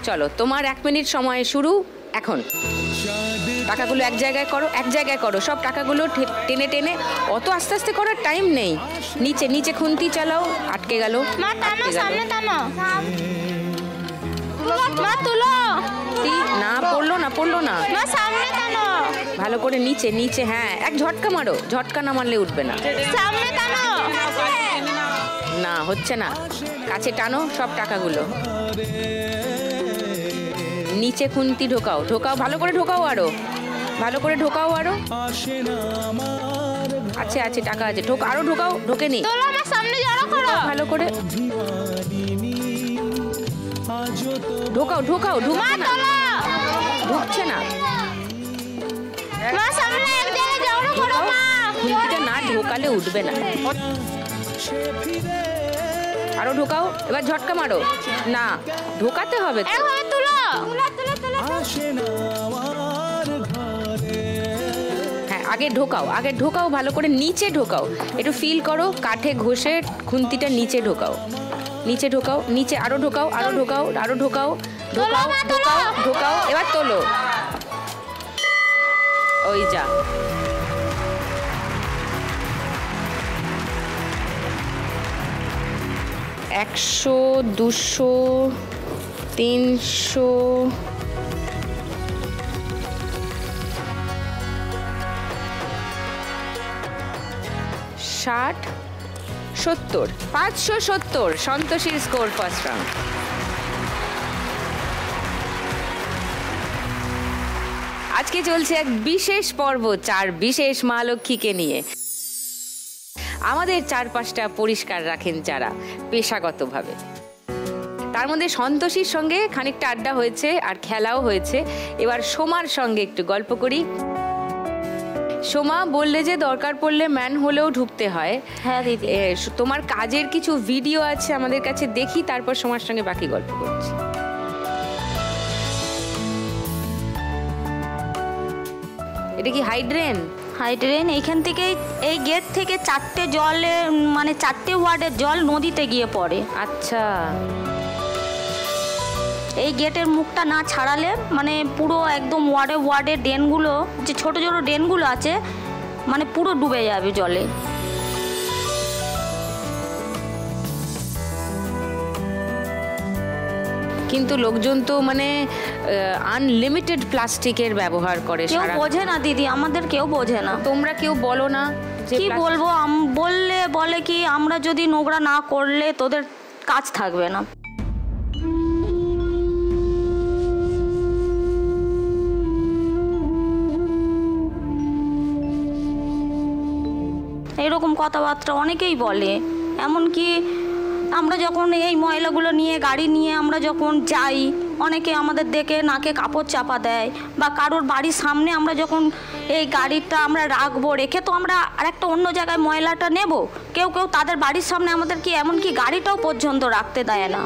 চলো, তোমার 1 মিনিট সময় শুরু এখন। টাকাগুলো এক জায়গায় করো, সব টাকাগুলো টেনে টেনে। অত আস্তে আস্তে করার টাইম নেই। নিচে নিচে খুন্তি চালাও, আটকে গেল। মা টানো, সামনে টানো। মা তুলো। না, পড়লো না। মা সামনে টানো। ভালো করে নিচে নিচে, হ্যাঁ, এক ঝটকা মারো, ঝটকা না মারলে উঠবে না। সামনে টানো। না, হচ্ছে না। কাছে টানো সব টাকাগুলো। নিচে খুন্তি ঢোকাও, ভালো করে ঢোকাও, আরো ভালো করে ঢোকাও, আরো আছে টাকা আছে, আরো ঢোকাও। ঢোকেনি, সামনে জড়ো করো ভালো করে ঢোকাও। ঢুকছে না। খুন্তিটা না ঢোকালে উঠবে না। আরো ঢোকাও, এবার ঝটকা মারো। না, ঢোকাতে হবে। হ্যাঁ, আগে ঢোকাও ভালো করে, নিচে ঢোকাও। একটু ফিল করো, কাঠে ঘষে খুন্তিটা নিচে ঢোকাও। নিচে আরো ঢোকাও। এবার তোলো। ওই যা। 100, 200, 300, 60, 70, 570। সন্তোষীর স্কোর ফার্স্ট রাউন্ড। আজকে চলছে এক বিশেষ পর্ব, 4 বিশেষ মা লক্ষ্মীকে নিয়ে। আমাদের চারপাশটা পরিষ্কার রাখেন যারা পেশাগতভাবে। তার মধ্যে সন্তোষীর সঙ্গে খানিকটা আড্ডা হয়েছে আর খেলাও হয়েছে। এবার সোমার সঙ্গে একটু গল্প করি। সোমা বললে যে দরকার পড়লে ম্যান হলেও ঢুকতে হয়। হ্যাঁ দিদি, তোমার কাজের কিছু ভিডিও আছে আমাদের কাছে, দেখি, তারপর সোমার সঙ্গে বাকি গল্প করছি। এটা কি হাইড্রেন? এইখান থেকে, এই গেট থেকে 4টে জলে, মানে 4টে ওয়ার্ডের জল নদীতে গিয়ে পড়ে। আচ্ছা। এই গেটের মুখটা না ছাড়ালে মানে পুরো একদম ওয়ার্ডে ড্রেনগুলো, যে ছোট ড্রেনগুলো আছে, মানে পুরো ডুবে যাবে জলে। কিন্তু লোকজন তো মানে আনলিমিটেড প্লাস্টিকের ব্যবহার করে। কেউ বোঝে না দিদি, আমাদের কেউ বোঝে না। তোমরা কেউ বলো না? কি বলবো, বলে কি, আমরা যদি নোংরা না করলে তোদের কাজ থাকবে না। এরকম কথাবার্তা অনেকেই বলে। এমনকি আমরা যখন এই ময়লাগুলো নিয়ে, গাড়ি নিয়ে আমরা যখন যাই, অনেকে আমাদের দেখে নাকে কাপড় চাপা দেয়। বা কারোর বাড়ির সামনে আমরা যখন এই গাড়িটা আমরা রাখবো, রেখে তো আমরা আরেকটা অন্য জায়গায় ময়লাটা নেব, কেউ তাদের বাড়ির সামনে আমাদের কি এমনকি গাড়িটাও পর্যন্ত রাখতে দেয় না।